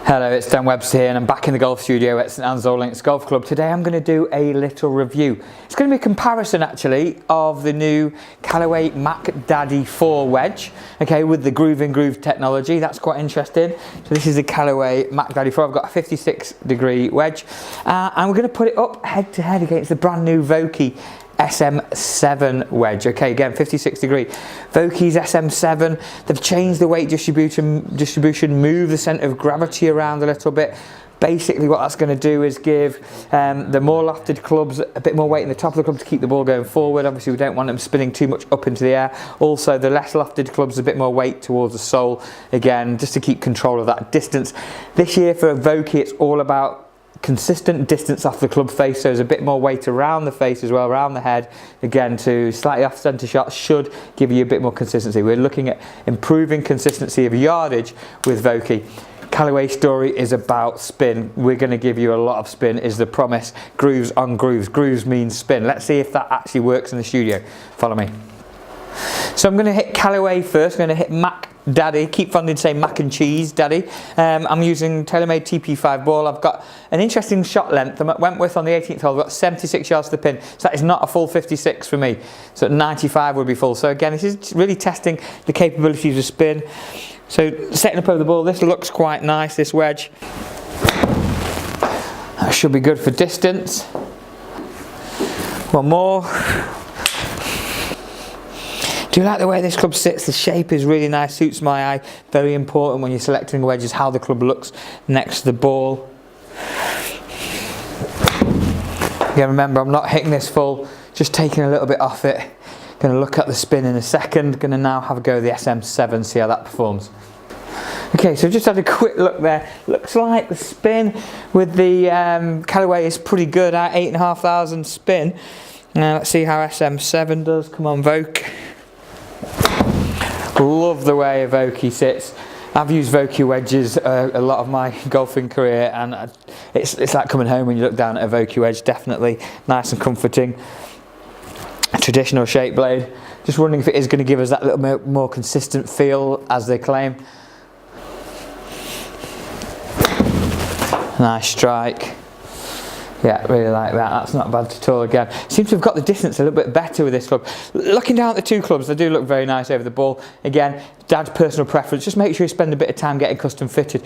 Hello, it's Dan Webster here and I'm back in the golf studio at St Anne's Old Links Golf Club. Today I'm going to do a little review. It's going to be a comparison actually of the new Callaway MacDaddy 4 wedge, okay, with the groove in groove technology. That's quite interesting. So this is the Callaway MacDaddy 4. I've got a 56-degree wedge and we're going to put it up head to head against the brand new Vokey SM7 wedge. Okay, again 56 degree. Vokey's SM7, they've changed the weight distribution, move the centre of gravity around a little bit. Basically what that's going to do is give the more lofted clubs a bit more weight in the top of the club to keep the ball going forward. Obviously we don't want them spinning too much up into the air. Also the less lofted clubs a bit more weight towards the sole, again just to keep control of that distance. This year for Vokey it's all about consistent distance off the club face, so there's a bit more weight around the face as well, around the head, again to slightly off centre shots should give you a bit more consistency. We're looking at improving consistency of yardage with Vokey. Callaway story is about spin. We're going to give you a lot of spin is the promise. Grooves on grooves. Grooves means spin. Let's see if that actually works in the studio. Follow me. So I'm going to hit Callaway first. I'm going to hit MacDaddy. Keep finding say mac and cheese daddy. I'm using TaylorMade TP5 ball. I've got an interesting shot length. I went with on the 18th hole. I've got 76 yards to the pin. So that is not a full 56 for me. So 95 would be full. So again, this is really testing the capabilities of spin. So setting up over the ball. This looks quite nice, this wedge. That should be good for distance. One more. Do you like the way this club sits? The shape is really nice, suits my eye. Very important when you're selecting wedges, how the club looks next to the ball. Again, remember, I'm not hitting this full, just taking a little bit off it. Going to look at the spin in a second. Going to now have a go at the SM7, see how that performs. Okay, so just had a quick look there. Looks like the spin with the Callaway is pretty good at 8,500 spin. Now let's see how SM7 does. Come on, Voke. Love the way Vokey sits. I've used Vokey wedges a lot of my golfing career, and it's like coming home when you look down at a Vokey wedge. Definitely nice and comforting. A traditional shape blade. Just wondering if it is going to give us that little more consistent feel as they claim. Nice strike. Yeah, really like that. That's not bad at all again. Seems to have got the distance a little bit better with this club. Looking down at the two clubs, they do look very nice over the ball. Again, Dad's personal preference. Just make sure you spend a bit of time getting custom fitted.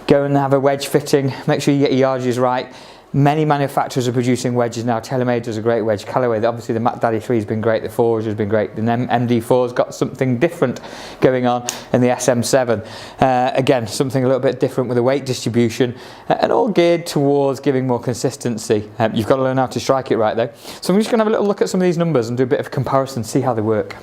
Go and have a wedge fitting. Make sure you get your yardages right. Many manufacturers are producing wedges now. TaylorMade does a great wedge. Callaway, obviously the MacDaddy 3 has been great. The Forge has been great. The MD4's got something different going on in the SM7. Again, something a little bit different with the weight distribution and all geared towards giving more consistency. You've got to learn how to strike it right though. So I'm just going to have a little look at some of these numbers and do a bit of comparison, see how they work.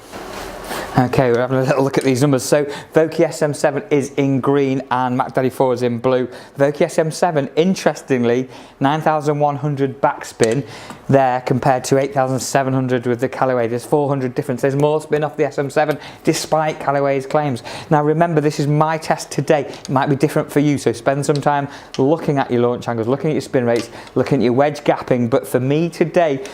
Okay, we're having a little look at these numbers. So Vokey SM7 is in green and MacDaddy 4 is in blue. Vokey SM7, interestingly, 9,100 backspin there compared to 8,700 with the Callaway. There's 400 difference. There's more spin off the SM7 despite Callaway's claims. Now remember, this is my test today. It might be different for you, so spend some time looking at your launch angles, looking at your spin rates, looking at your wedge gapping. But for me today,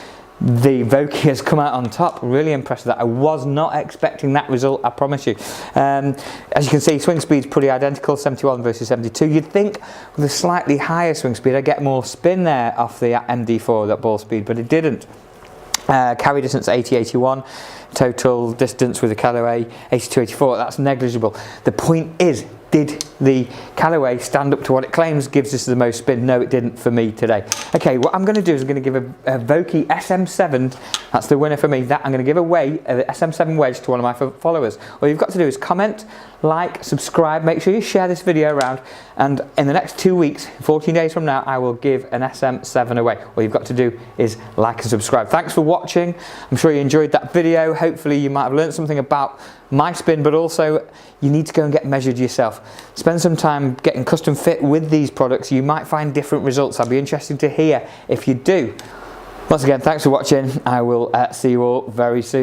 the Vokey has come out on top. Really impressed with that. I was not expecting that result, I promise you. As you can see, swing speed's pretty identical, 71 versus 72. You'd think with a slightly higher swing speed I'd get more spin there off the MD4, that ball speed, but it didn't. Carry distance 80-81, total distance with the Callaway 82-84. That's negligible. The point is, did the Callaway stand up to what it claims gives us the most spin? No, it didn't for me today. Okay, what I'm going to do is I'm going to give a Vokey SM7, that's the winner for me, that I'm going to give away the SM7 wedge to one of my followers. All you've got to do is comment, like, subscribe, make sure you share this video around, and in the next 2 weeks, 14 days from now, I will give an SM7 away. All you've got to do is like and subscribe. Thanks for watching. I'm sure you enjoyed that video. Hopefully you might have learned something about my spin, but also you need to go and get measured yourself. Spend some time getting custom fit with these products. You might find different results. I'd be interested to hear if you do. Once again, thanks for watching. I will see you all very soon.